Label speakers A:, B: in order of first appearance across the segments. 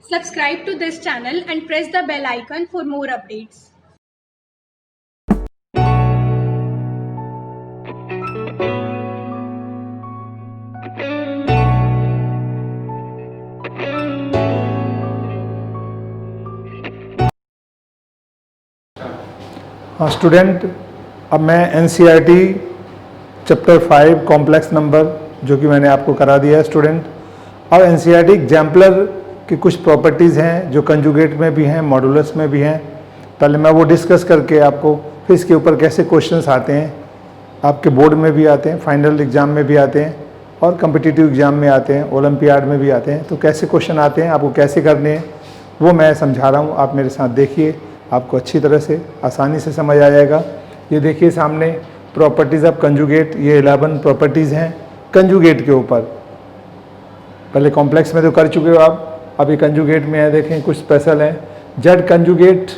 A: Subscribe to this channel and press the bell icon for more updates.
B: हाँ student, अब मैं NCERT chapter 5 complex number जो कि मैंने आपको करा दिया है स्टूडेंट। अब NCERT एग्जाम्पलर की कुछ प्रॉपर्टीज़ हैं जो कंजुगेट में भी हैं, मॉडुलस में भी हैं। पहले मैं वो डिस्कस करके आपको फिर इसके ऊपर कैसे क्वेश्चंस आते हैं, आपके बोर्ड में भी आते हैं, फाइनल एग्ज़ाम में भी आते हैं और कम्पिटिटिव एग्ज़ाम में आते हैं, ओलंपियाड में भी आते हैं। तो कैसे क्वेश्चन आते हैं, आपको कैसे करने हैं वो मैं समझा रहा हूँ। आप मेरे साथ देखिए, आपको अच्छी तरह से आसानी से समझ आ जाएगा। ये देखिए सामने प्रॉपर्टीज़ ऑफ कंजुगेट, ये 11 प्रॉपर्टीज़ हैं कंजुगेट के ऊपर। पहले कॉम्प्लेक्स में तो कर चुके हो आप, अब ये कंजुगेट में है। देखें कुछ स्पेशल हैं, जेड कंजुगेट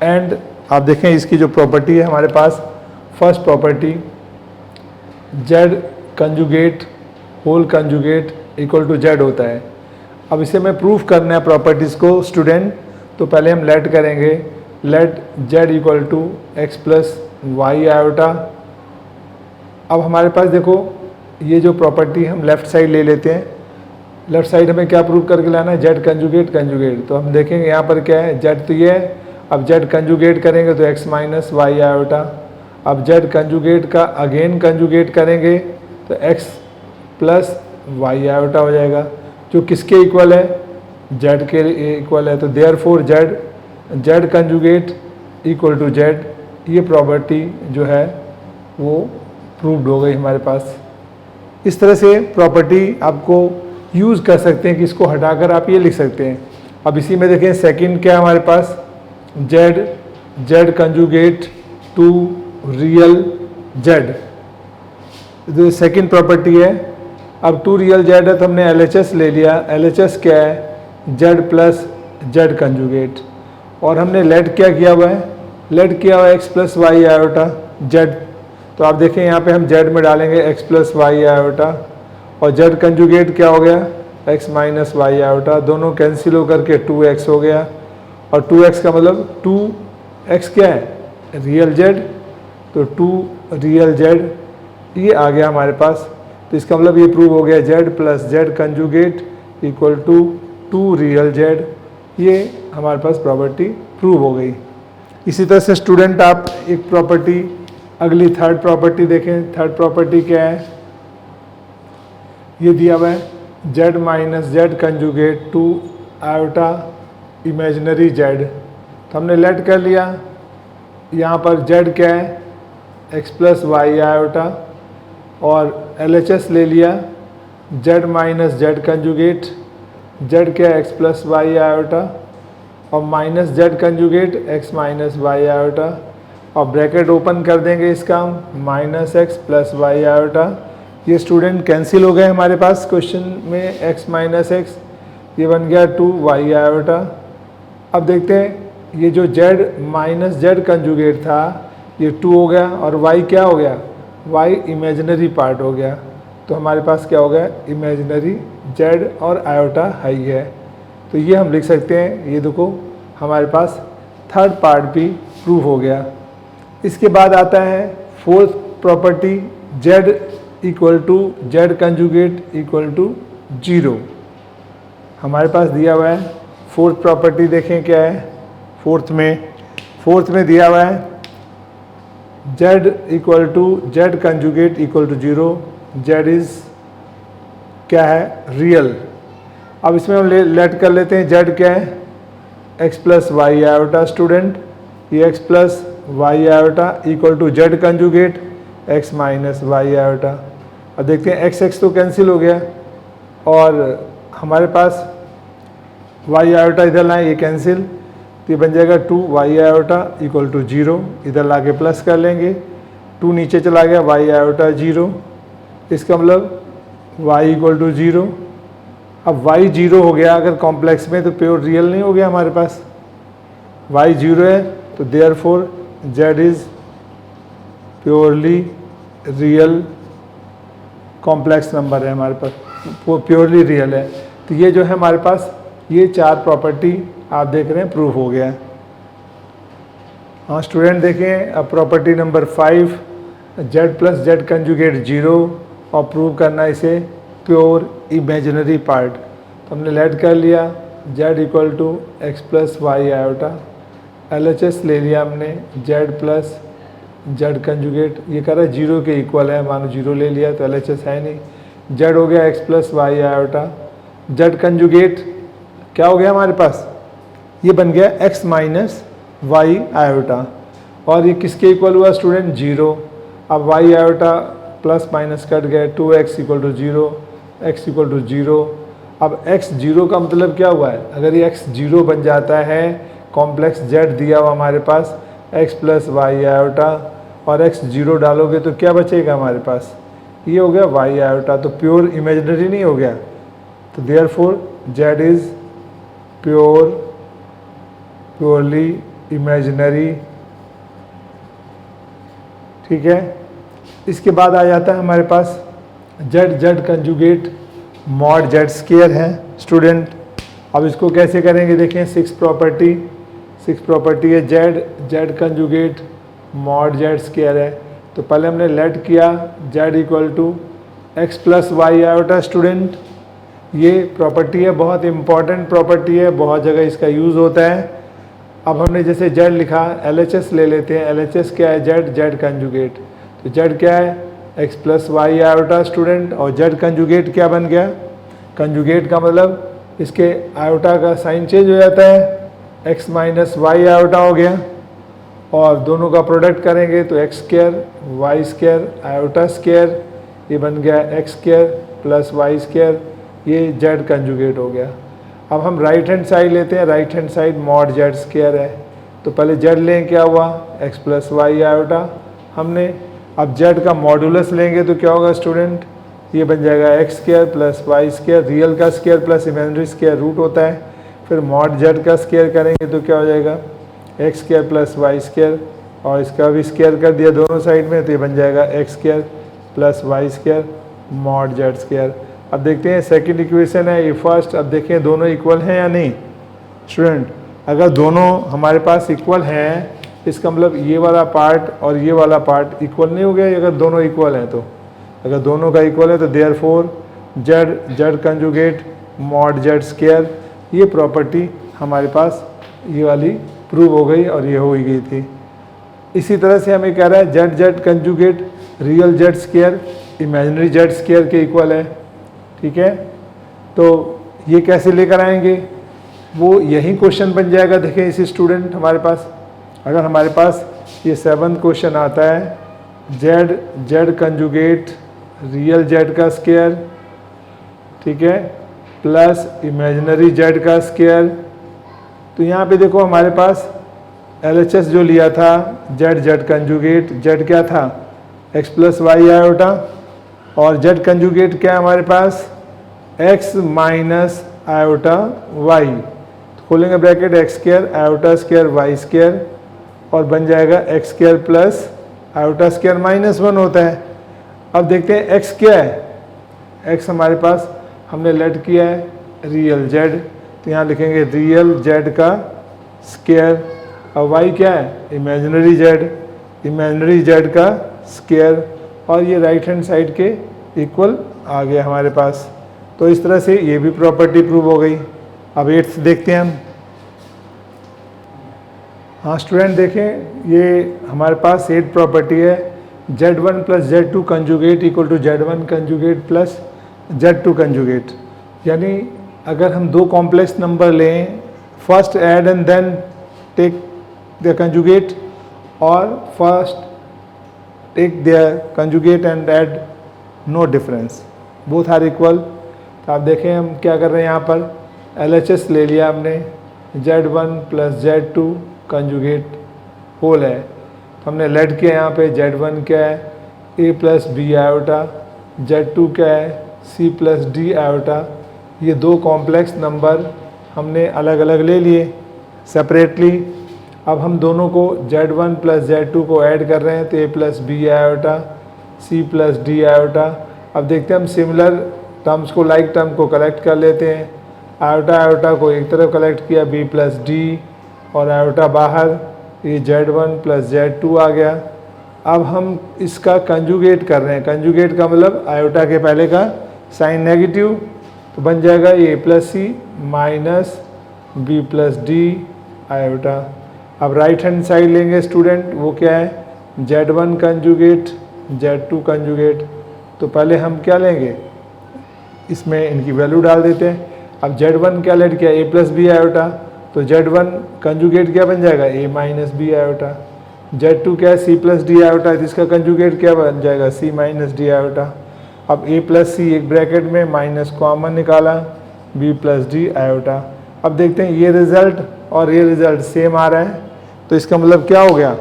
B: एंड आप देखें इसकी जो प्रॉपर्टी है हमारे पास, first property Z conjugate whole conjugate equal to Z होता है। अब इसे मैं प्रूफ करना है प्रॉपर्टीज़ को स्टूडेंट, तो पहले हम लेट करेंगे, let Z equal to X plus Y iota. अब हमारे पास देखो ये जो प्रॉपर्टी हम लेफ़्ट साइड ले लेते हैं। लेफ़्ट साइड हमें क्या प्रूफ करके लाना है, जेड कंजुगेट कंजुगेट। तो हम देखेंगे यहाँ पर क्या है, जेड तो ये है। अब जेड कंजुगेट करेंगे तो एक्स माइनस वाई आयोटा। अब जेड कंजुगेट का अगेन कंजुगेट करेंगे तो एक्स प्लस वाई आयोटा हो जाएगा, जो किसके इक्वल है, जेड के इक्वल है। तो therefore Z conjugate equal to Z, ये प्रॉपर्टी जो है वो प्रूव्ड हो गई हमारे पास। इस तरह से प्रॉपर्टी आपको यूज़ कर सकते हैं कि इसको हटाकर आप ये लिख सकते हैं। अब इसी में देखें सेकंड क्या है हमारे पास, Z conjugate to real Z, जो सेकंड प्रॉपर्टी है। अब टू रियल जेड है तो हमने LHS ले लिया। LHS क्या है, जेड प्लस जेड कंजुगेट। और हमने लेट क्या किया हुआ है, लेट किया हुआ है X plus Y iota Z. तो आप देखें यहाँ पे हम जेड में डालेंगे एक्स प्लस वाई आयोटा और जेड कंजुगेट क्या हो गया, एक्स माइनस वाई आयोटा। दोनों कैंसिल होकर के 2x हो गया और 2x का मतलब 2x क्या है, रियल जेड। तो 2 रियल जेड ये आ गया हमारे पास। तो इसका मतलब ये प्रूव हो गया Z plus Z conjugate equal to 2 real Z. ये हमारे पास प्रॉपर्टी प्रूव हो गई। इसी तरह से स्टूडेंट आप एक प्रॉपर्टी, अगली थर्ड प्रॉपर्टी देखें। थर्ड प्रॉपर्टी क्या है, ये दिया हुआ है Z minus Z conjugate to iota imaginary Z. तो हमने लेट कर लिया, यहाँ पर जेड क्या है, एक्स प्लस वाई आयोटा और LHS ले लिया Z minus Z conjugate, Z क्या है एक्स प्लस वाई आयोटा और minus Z conjugate X minus Y iota और ब्रैकेट ओपन कर देंगे इसका हम, minus X plus Y iota. ये स्टूडेंट कैंसिल हो गए हमारे पास क्वेश्चन में, एक्स माइनस एक्स, ये बन गया 2 वाई आयोटा। अब देखते हैं ये जो जेड माइनस जेड कंजुगेट था ये 2 हो गया और वाई क्या हो गया, वाई इमेजिनरी पार्ट हो गया। तो हमारे पास क्या हो गया, इमेजिनरी जेड और आयोटा हाई है। तो ये हम लिख सकते हैं, ये देखो हमारे पास थर्ड पार्ट भी प्रूव हो गया। इसके बाद आता है fourth property, Z equal to Z conjugate equal to 0। हमारे पास दिया हुआ है फोर्थ प्रॉपर्टी, देखें क्या है फोर्थ में दिया हुआ है Z equal to Z conjugate equal to 0। Z is क्या है, रियल। अब इसमें हम लेट कर लेते हैं, जेड क्या है, X plus Y iota student, ये X plus Y iota equal to Z conjugate X minus Y iota. अब देखते हैं एक्स एक्स तो कैंसिल हो गया और हमारे पास वाई आयोटा इधर लाएँ, ये कैंसिल, तो ये बन जाएगा 2 वाई आयोटा इक्वल टू 0। इधर ला के प्लस कर लेंगे, 2 नीचे चला गया, वाई आयोटा 0। इसका मतलब y इक्वल टू 0। अब y 0 हो गया अगर कॉम्प्लेक्स में, तो प्योर रियल नहीं हो गया हमारे पास, y 0 है तो therefore z is purely real complex number है हमारे पास, वो प्योरली रियल है। तो ये जो है हमारे पास ये 4 प्रॉपर्टी आप देख रहे हैं प्रूव हो गया है। हाँ स्टूडेंट देखें, अब property number 5, Z plus Z conjugate 0 और प्रूव करना इसे प्योर इमेजिनरी पार्ट। तो हमने लेट कर लिया Z equal to X plus Y iota, LHS ले लिया हमने जेड प्लस जेड कंजुगेट, ये कह रहा है 0 के इक्वल है, मानो 0 ले लिया तो LHS है नहीं, जेड हो गया X plus Y iota, Z conjugate क्या हो गया हमारे पास, ये बन गया एक्स माइनस वाई आयोटा, और ये किसके इक्वल हुआ स्टूडेंट 0। अब Y iota plus minus cut गया, 2x equal to 0, x equal to 0। अब x 0 का मतलब क्या हुआ है, अगर ये x 0 बन जाता है, कॉम्प्लेक्स z दिया हुआ हमारे पास x प्लस वाई आयोटा, और x 0 डालोगे तो क्या बचेगा हमारे पास, ये हो गया y आयोटा, तो प्योर इमेजिनरी नहीं हो गया। तो therefore z is purely imaginary. ठीक है, इसके बाद आ जाता है हमारे पास Z Z conjugate mod Z square है स्टूडेंट। अब इसको कैसे करेंगे देखें, 6 प्रॉपर्टी है Z Z conjugate mod Z square है। तो पहले हमने लेट किया Z equal to X plus Y iota student, ये प्रॉपर्टी है, बहुत इंपॉर्टेंट प्रॉपर्टी है, बहुत जगह इसका यूज़ होता है। अब हमने जैसे जेड लिखा, LHS ले लेते हैं, LHS क्या है जेड जेड कंजुगेट, तो जेड क्या है X plus Y iota student, और जेड कंजुगेट क्या बन गया, कंजुगेट का मतलब इसके आयोटा का साइन चेंज हो जाता है, एक्स माइनस वाई आयोटा हो गया, और दोनों का प्रोडक्ट करेंगे तो X square Y square iota square, ये बन गया X square plus Y square, ये जेड कंजुगेट हो गया। अब हम right hand side right hand, side hand Z मॉड जेड स्क्वायर है, तो पहले जेड लें, क्या हुआ एक्स प्लस वाई आयोटा हमने, अब जेड का मॉडुलस लेंगे तो क्या होगा स्टूडेंट, ये बन जाएगा X square plus Y square, real का square plus imaginary square root होता है, फिर मॉड जेड का स्क्वायर करेंगे तो क्या हो जाएगा X square plus Y square, और इसका भी स्क्वायर कर दिया दोनों साइड में, तो ये बन जाएगा X square plus Y square mod Z square. अब देखते हैं सेकंड इक्वेशन है ये फर्स्ट, अब देखें दोनों इक्वल हैं या नहीं स्टूडेंट, अगर दोनों हमारे पास इक्वल हैं इसका मतलब ये वाला पार्ट और ये वाला पार्ट इक्वल नहीं हो गया, अगर दोनों इक्वल हैं तो, अगर दोनों का इक्वल है तो therefore Z Z conjugate mod Z square, ये प्रॉपर्टी हमारे पास ये वाली प्रूव हो गई और ये हो ही गई थी। इसी तरह से हमें कह रहा है Z Z conjugate real Z square imaginary Z square के इक्वल है। ठीक है, तो ये कैसे लेकर आएंगे, वो यही क्वेश्चन बन जाएगा। देखें इसी स्टूडेंट हमारे पास, अगर हमारे पास ये 7th क्वेश्चन आता है Z Z conjugate real Z का स्क्वायर, ठीक है, प्लस इमेजिनरी जेड का स्क्वायर, तो यहाँ पे देखो हमारे पास LHS जो लिया था जेड जेड कंजुगेट, जेड क्या था एक्स प्लस वाई आयोटा, और जेड कंजुगेट क्या है हमारे पास एक्स माइनस आयोटा वाई, खोलेंगे bracket X square iota square Y square, और बन जाएगा X square plus iota square -1 होता है। अब देखते हैं एक्स क्या है, एक्स हमारे पास हमने लेट किया है रियल जेड, तो यहाँ लिखेंगे रियल जेड का स्क्वायर, और वाई क्या है इमेजिनरी जेड का स्क्वायर, और ये राइट हैंड साइड के इक्वल आ गया हमारे पास। तो इस तरह से ये भी प्रॉपर्टी प्रूव हो गई। अब 8th देखते हैं हम। हाँ स्टूडेंट देखें, ये हमारे पास 8 प्रॉपर्टी है Z1 plus Z2 conjugate equal to Z1 conjugate plus Z2 conjugate, यानी अगर हम 2 कॉम्प्लेक्स नंबर लें, first add and then take the conjugate, और first take the conjugate and add no difference, both are equal. तो आप देखें हम क्या कर रहे हैं, यहाँ पर LHS ले लिया हमने, Z1 plus Z2 conjugate whole है, तो हमने लेट किया यहाँ पे Z1 क्या है A plus B iota, Z2 क्या है C प्लस डी आयोटा, ये 2 कॉम्प्लेक्स नंबर हमने अलग अलग ले लिए सेपरेटली। अब हम दोनों को Z1 प्लस Z2 को ऐड कर रहे हैं, तो A plus B iota C plus D iota. अब देखते हैं हम सिमिलर टर्म्स को, लाइक टर्म को कलेक्ट कर लेते हैं। आयोटा आयोटा को एक तरफ कलेक्ट किया b प्लस डी और आयोटा बाहर, ये Z1 प्लस Z2 आ गया। अब हम इसका कंजुगेट कर रहे हैं, कंजुगेट का मतलब आयोटा के पहले का साइन नेगेटिव, तो बन जाएगा A plus C minus B plus D iota. अब राइट हैंड साइड लेंगे स्टूडेंट, वो क्या है Z1 कंजुगेट Z2 कंजुगेट। तो पहले हम क्या लेंगे, इसमें इनकी वैल्यू डाल देते हैं। अब Z1 क्या लेट किया a प्लस बी आयोटा, तो Z1 कंजुगेट क्या बन जाएगा a minus B iota. Z2 क्या है c प्लस डी आयोटा, इसका कंजुगेट क्या बन जाएगा c माइनस डी आयोटा। अब a प्लस सी एक ब्रैकेट में माइनस कॉमन निकाला b प्लस डी आयोटा। अब देखते हैं ये रिजल्ट और ये रिजल्ट सेम आ रहा है, तो इसका मतलब क्या हो गया,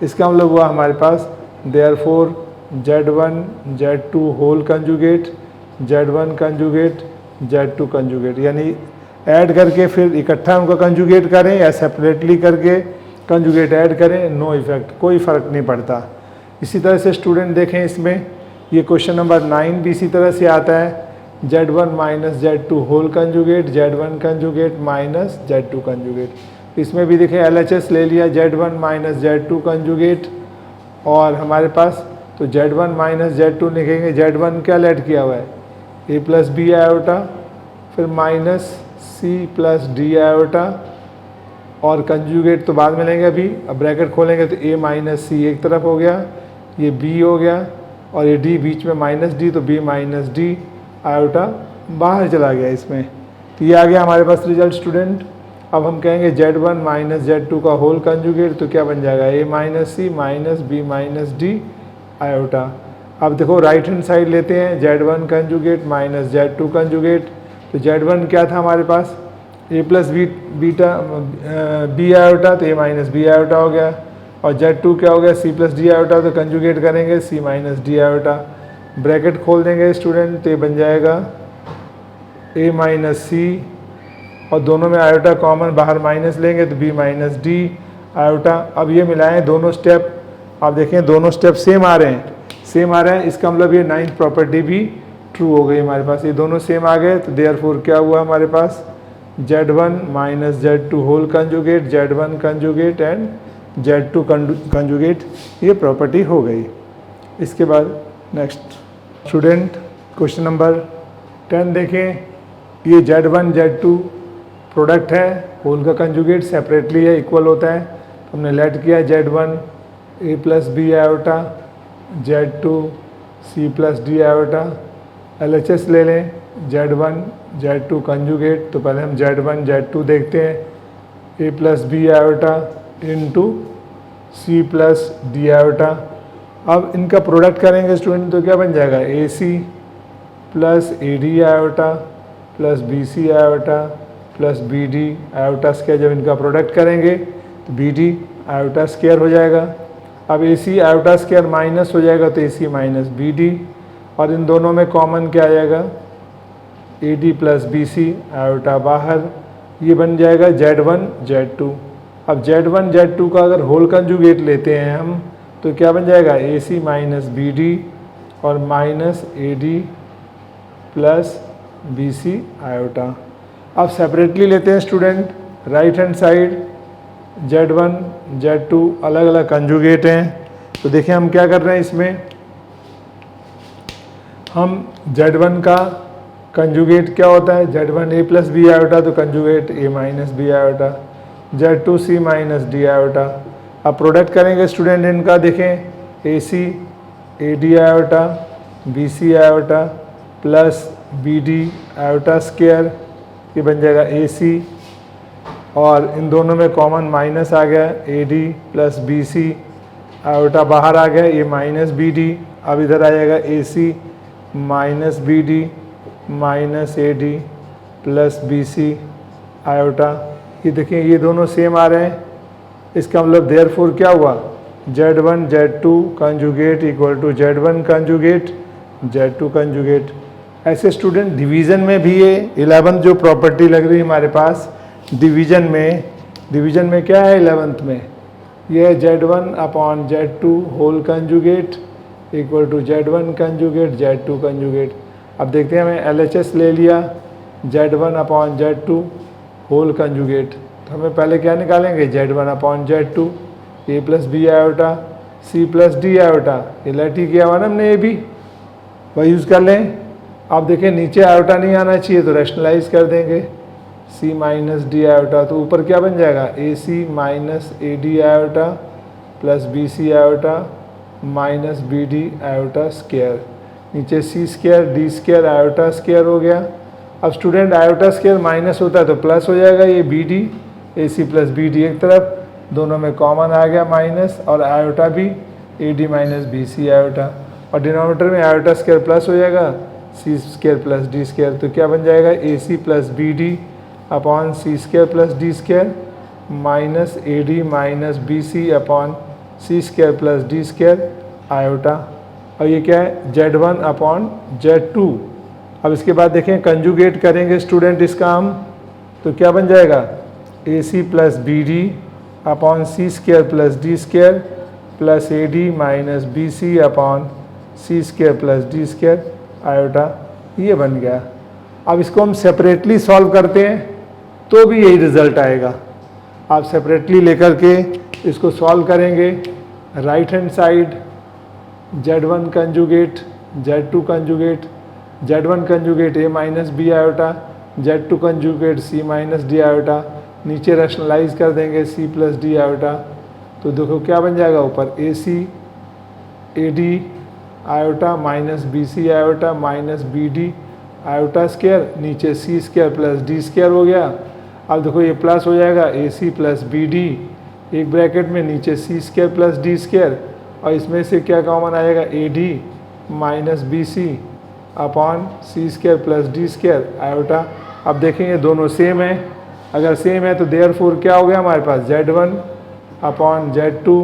B: इसका मतलब हुआ हमारे पास therefore Z1 Z2 whole conjugate Z1 conjugate Z2 conjugate, यानी ऐड करके फिर इकट्ठा उनका कंजुगेट करें या सेपरेटली करके कंजुगेट ऐड करें, नो इफेक्ट, कोई फ़र्क नहीं पड़ता। इसी तरह से स्टूडेंट देखें इसमें ये क्वेश्चन नंबर 9 भी इसी तरह से आता है Z1 minus Z2 whole conjugate Z1 conjugate minus Z2 conjugate. इसमें भी देखें LHS ले लिया Z1 माइनस Z2 कंजुगेट और हमारे पास तो Z1 माइनस Z2 लिखेंगे, Z1 क्या लेट किया हुआ है a प्लस बी आयोटा, फिर minus c plus D iota और कंजुगेट तो बाद में लेंगे अभी। अब ब्रैकेट खोलेंगे तो a माइनस सी एक तरफ हो गया, ये b हो गया और ये d बीच में माइनस डी, तो b माइनस डी आयोटा बाहर चला गया इसमें। तो ये आ गया हमारे पास रिजल्ट स्टूडेंट। अब हम कहेंगे Z1 माइनस Z2 का होल कंजुगेट, तो क्या बन जाएगा a minus C minus B minus D iota. अब देखो राइट हैंड साइड लेते हैं Z1 conjugate minus Z2 conjugate, तो Z1 क्या था हमारे पास a प्लस बी आयोटा, तो a माइनस बी आयोटा हो गया, और Z2 क्या हो गया c प्लस डी आयोटा, तो कंजुगेट करेंगे c minus D iota. Bracket खोल देंगे स्टूडेंट, तो ये बन जाएगा a माइनस सी और दोनों में आयोटा कॉमन बाहर माइनस लेंगे तो b माइनस डी आयोटा। अब ये मिलाएं दोनों स्टेप, आप देखें दोनों स्टेप सेम आ रहे हैं, सेम आ रहे हैं, इसका मतलब ये 9th प्रॉपर्टी भी ट्रू हो गई हमारे पास, ये दोनों सेम आ गए। तो देयरफॉर क्या हुआ हमारे पास Z1 minus Z2 whole conjugate Z1 conjugate and Z2 conjugate, ये प्रॉपर्टी हो गई। इसके बाद नेक्स्ट स्टूडेंट क्वेश्चन नंबर 10 देखें, ये Z1 Z2 प्रोडक्ट है, होल का कंजुगेट सेपरेटली है, इक्वल होता है, तो हमने लेट किया Z1 a plus B iota Z2 c plus D iota. LHS ले लें Z1 Z2 कंजुगेट, तो पहले हम Z1 Z2 देखते हैं, a plus B iota into C plus D iota. अब इनका प्रोडक्ट करेंगे स्टूडेंट, तो क्या बन जाएगा AC plus AD iota plus BC iota plus BD iota square. जब इनका प्रोडक्ट करेंगे तो BD आयोटा स्क्वायर हो जाएगा। अब AC आयोटा स्क्वायर माइनस हो जाएगा तो AC माइनस BD, और इन दोनों में कॉमन क्या आ जाएगा AD प्लस BC आयोटा बाहर, ये बन जाएगा Z1 Z2। अब Z1 Z2 का अगर होल कंजुगेट लेते हैं हम, तो क्या बन जाएगा AC माइनस BD और minus AD plus BC iota. अब सेपरेटली लेते हैं student, right hand side Z1 Z2 अलग अलग कंजुगेट हैं, तो देखिए हम क्या कर रहे हैं इसमें, हम Z1 का कंजुगेट क्या होता है Z1 a plus B iota, तो conjugate a minus B iota, Z2 c minus D iota. अब प्रोडक्ट करेंगे स्टूडेंट इनका, देखें AC AD iota BC iota plus BD iota square, ये बन जाएगा AC, और इन दोनों में कॉमन माइनस आ गया AD प्लस BC आयोटा बाहर आ गया, ये माइनस BD। अब इधर आ जाएगा AC minus BD minus AD plus BC iota. ये देखिए ये दोनों सेम आ रहे हैं, इसका मतलब देयरफॉर क्या हुआ Z1 Z2 conjugate equal to Z1 conjugate Z2 conjugate. ऐसे स्टूडेंट डिवीज़न में भी ये 11th जो प्रॉपर्टी लग रही है हमारे पास, डिवीज़न में क्या है 11th में, ये है Z1 upon Z2 whole conjugate equal to Z1 conjugate Z2 conjugate. अब देखते हैं हमें LHS ले लिया Z1 upon Z2 whole conjugate. तो हमें पहले क्या निकालेंगे, Z1 upon Z2 A plus B iota C plus D iota, ये लेटी किया हुआ ना हमने ए बी, वही यूज़ कर लें। आप देखें नीचे आयोटा नहीं आना चाहिए तो रैशनलाइज कर देंगे, C माइनस डी आयोटा, तो ऊपर क्या बन जाएगा AC minus A D iota plus B C iota minus B D iota square, नीचे C square D square iota square हो गया। अब स्टूडेंट आयोटा स्क्वायर माइनस होता है तो प्लस हो जाएगा, ये B D A C plus B D एक तरफ, दोनों में कॉमन आ गया माइनस, और आयोटा भी A D minus B C iota, और डिनोमिनेटर में आयोटा स्क्वायर प्लस हो जाएगा C square plus D square, तो क्या बन जाएगा A C plus B D upon C square plus D square minus A D minus B C upon C square plus D square iota. और ये क्या है Z1 अपॉन Z2। अब इसके बाद देखें कंजुगेट करेंगे स्टूडेंट इसका हम, तो क्या बन जाएगा A C plus B D upon C square plus D square plus A D minus B C upon C square plus D square iota, ये बन गया। अब इसको हम सेपरेटली सॉल्व करते हैं तो भी यही रिजल्ट आएगा। आप सेपरेटली लेकर के इसको सॉल्व करेंगे, right hand side Z1 conjugate Z2 conjugate, Z1 conjugate A minus B iota, Z2 conjugate C minus D iota, नीचे रैशनलाइज कर देंगे C प्लस डी आयोटा, तो देखो क्या बन जाएगा ऊपर A C A D iota minus B C iota minus B D iota square, नीचे C square plus D square हो गया। अब देखो ये प्लस हो जाएगा A C plus B D एक ब्रैकेट में, नीचे C square plus D square, और इसमें से क्या कॉमन आएगा A D minus B C upon C square plus D square iota. अब देखेंगे दोनों सेम है, अगर सेम है तो देयरफॉर क्या हो गया हमारे पास Z1 upon Z2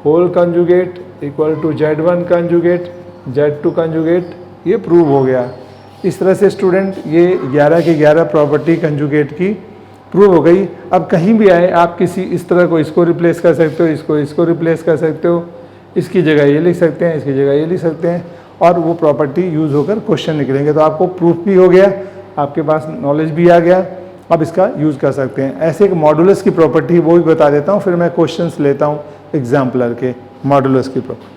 B: whole conjugate equal to Z1 conjugate Z2 conjugate, ये प्रूव हो गया। इस तरह से स्टूडेंट ये 11 की 11 प्रॉपर्टी कंजुगेट की प्रूव हो गई। अब कहीं भी आए आप किसी इस तरह को इसको रिप्लेस कर सकते हो, इसको रिप्लेस कर सकते हो, इसकी जगह ये लिख सकते हैं, इसकी जगह ये लिख सकते हैं, और वो प्रॉपर्टी यूज़ होकर क्वेश्चन निकलेंगे। तो आपको प्रूफ भी हो गया, आपके पास नॉलेज भी आ गया, अब इसका यूज़ कर सकते हैं। ऐसे एक मॉडुलस की प्रॉपर्टी वो भी बता देता हूँ, फिर मैं क्वेश्चंस लेता हूँ एग्जाम्पलर के मॉडुलस की प्रॉपर्टी।